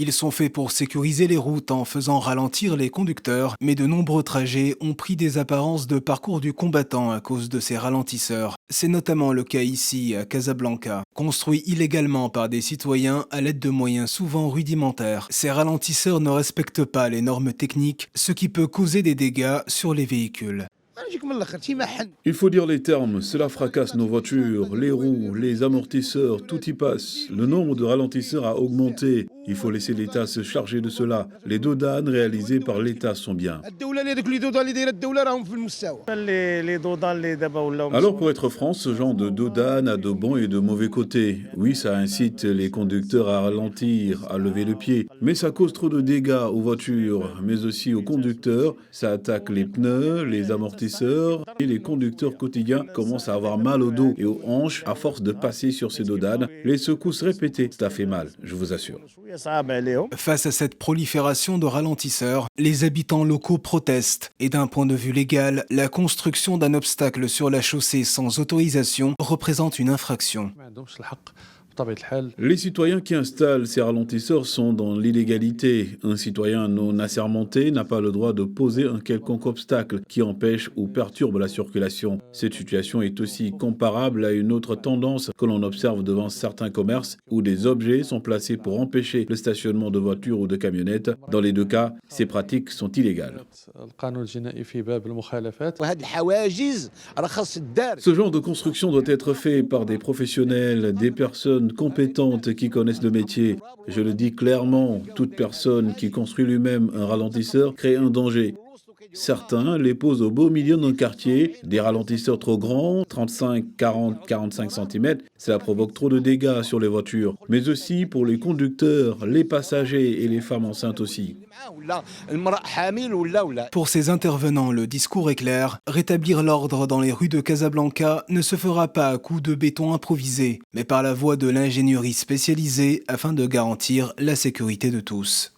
Ils sont faits pour sécuriser les routes en faisant ralentir les conducteurs, mais de nombreux trajets ont pris des apparences de parcours du combattant à cause de ces ralentisseurs. C'est notamment le cas ici, à Casablanca. Construits illégalement par des citoyens à l'aide de moyens souvent rudimentaires, ces ralentisseurs ne respectent pas les normes techniques, ce qui peut causer des dégâts sur les véhicules. Il faut dire les termes, cela fracasse nos voitures, les roues, les amortisseurs, tout y passe. Le nombre de ralentisseurs a augmenté. Il faut laisser l'État se charger de cela. Les dodanes réalisés par l'État sont bien. Alors pour être franc, ce genre de dodane a de bons et de mauvais côtés. Oui, ça incite les conducteurs à ralentir, à lever le pied. Mais ça cause trop de dégâts aux voitures, mais aussi aux conducteurs. Ça attaque les pneus, les amortisseurs et les conducteurs quotidiens commencent à avoir mal au dos et aux hanches à force de passer sur ces dodanes. Les secousses répétées, ça fait mal, je vous assure. Face à cette prolifération de ralentisseurs, les habitants locaux protestent. Et d'un point de vue légal, la construction d'un obstacle sur la chaussée sans autorisation représente une infraction. Les citoyens qui installent ces ralentisseurs sont dans l'illégalité. Un citoyen non assermenté n'a pas le droit de poser un quelconque obstacle qui empêche ou perturbe la circulation. Cette situation est aussi comparable à une autre tendance que l'on observe devant certains commerces où des objets sont placés pour empêcher le stationnement de voitures ou de camionnettes. Dans les deux cas, ces pratiques sont illégales. Ce genre de construction doit être fait par des professionnels, des personnes compétentes qui connaissent le métier. Je le dis clairement, toute personne qui construit lui-même un ralentisseur crée un danger. Certains les posent au beau milieu d'un quartier, des ralentisseurs trop grands, 35, 40, 45 cm, cela provoque trop de dégâts sur les voitures, mais aussi pour les conducteurs, les passagers et les femmes enceintes aussi. Pour ces intervenants, le discours est clair. Rétablir l'ordre dans les rues de Casablanca ne se fera pas à coups de béton improvisé, mais par la voie de l'ingénierie spécialisée afin de garantir la sécurité de tous.